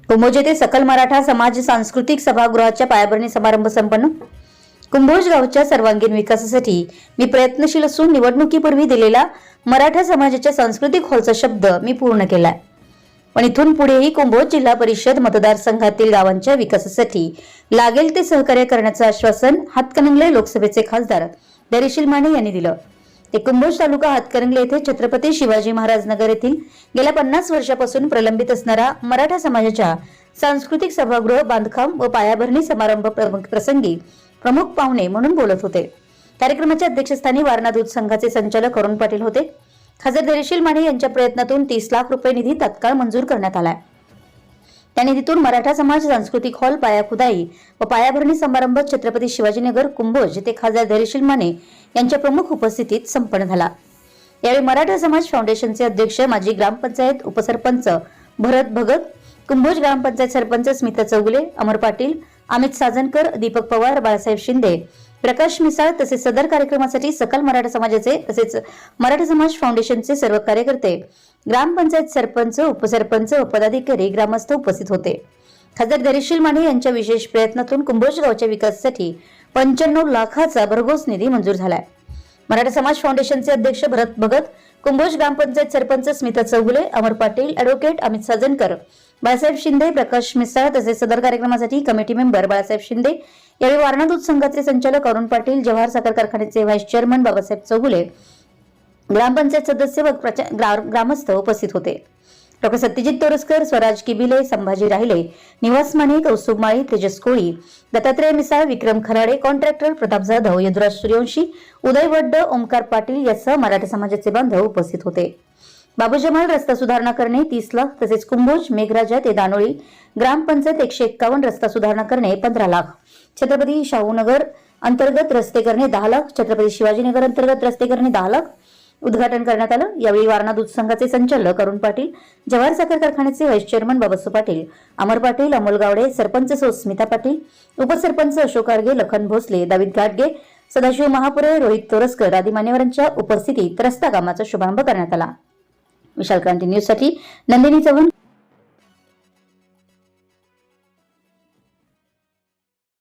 कुंभोज येथे सकल मराठा समाज सांस्कृतिक सभागृहाच्या पायाभरणी समारंभ संपन्न। कुंभोज गावच्या सर्वांगीण विकासासाठी मी प्रयत्नशील असून निवडणुकीपूर्वी दिलेला मराठा समाजाच्या सांस्कृतिक हॉलचा शब्द मी पूर्ण केलाय। पण इथून पुढेही कुंभोज जिल्हा परिषद मतदारसंघातील गावांच्या विकासासाठी लागेल ते सहकार्य करण्याचं आश्वासन हातकणंगले लोकसभेचे खासदार धैर्यशील माने यांनी दिलं। ते कुंभोज तालुका हातकणंगले येथे छत्रपती शिवाजी महाराज नगर येथील गेल्या 50 वर्षापासून प्रलंबित असणारा मराठा समाजाच्या सांस्कृतिक सभागृह बांधकाम व पायाभरणी समारंभ प्रसंगी प्रमुख पाहुणे म्हणून बोलत होते। कार्यक्रमाच्या अध्यक्षस्थानी वारणा दूध संघाचे संचालक अरुण पाटील होते। खासदार धैर्यशील माने यांच्या प्रयत्नातून 30 लाख रुपये निधी तात्काळ मंजूर करण्यात आलाय। त्या निधीतून मराठा समाज सांस्कृतिक हॉल पायाखुदाई व पायाभरणी समारंभ छत्रपती शिवाजीनगर कुंभोज येथे खासदार धैर्यशील माने यांच्या प्रमुख उपस्थितीत संपन्न झाला। यावेळी मराठा समाज फाउंडेशनचे अध्यक्ष माजी ग्रामपंचायत उपसरपंच भरत भगत, कुंभोज ग्रामपंचायत सरपंच स्मिता चौगुले, अमर पाटील, अमित साजनकर, दीपक पवार, बाळासाहेब शिंदे, प्रकाश मिसाळ तसेच सदर कार्यक्रमासाठी सकल मराठा समाजाचे तसेच मराठा समाज फाउंडेशनचे सर्व कार्यकर्ते, ग्रामपंचायत सरपंच, उपसरपंच व पदाधिकारी, ग्रामस्थ उपस्थित होते। खासदार धैर्यशील माने यांच्या विशेष प्रयत्नातून कुंभोज गावच्या विकासासाठी 95 लाखाचा भरघोस निधी मंजूर झालाय। मराठा समाज फाउंडेशनचे अध्यक्ष भरत भगत, कुंभोज ग्रामपंचायत सरपंच स्मिता चौगुले, अमर पाटील, ॲडव्होकेट अमित साजनकर, बाळासाहेब शिंदे, प्रकाश मिसाळ तसेच सदर कार्यक्रमासाठी कमिटी मेंबर बाळासाहेब शिंदे, यावेळी वारणा दूध संघाचे संचालक अरुण पाटील, जवाहर साखर कारखान्याचे व्हाईस चेअरमन बाबासाहेब चौगुले, ग्रामपंचायत सदस्य व ग्रामस्थ उपस्थित होते। डॉ. सत्यजित तोरसकर, स्वराज किबिले, संभाजी राहिले, निवास माने, कौस्तुभ माळी, तेजस कोळी, दत्तात्रय मिसाळ, विक्रम खराडे, कॉन्ट्रॅक्टर प्रताप जाधव, यदुराज सूर्यवंशी, उदय वड्ड, ओमकार पाटील यासह मराठा समाजाचे बांधव उपस्थित होते। बाबू जमाल रस्ता सुधारणा करणे 30 लाख तसेच कुंभोज मेघराजा ते दानोळी ग्रामपंचायत 151 रस्ता सुधारणा करणे 15 लाख, छत्रपती शाहूनगर अंतर्गत रस्ते करणे 10 लाख, छत्रपती शिवाजीनगर अंतर्गत रस्ते करणे 10 लाख उद्घाटन करण्यात आलं। यावेळी वारणा दूध संघाचे संचालक अरुण पाटील, जवाहर साखर कारखान्याचे व्हाईस चेअरमन बाबासाहेब पाटील, अमर पाटील, अमोल गावडे, सरपंच स्मिता पाटील, उपसरपंच अशोक आरगे, लखन भोसले, दाविद घाटगे, सदाशिव महापुरे, रोहित तोरसकर आदी मान्यवरांच्या उपस्थितीत रस्ता कामाचा शुभारंभ करण्यात आला। विशाल क्रांती न्यूज साठी नंदिनी चव्हाण।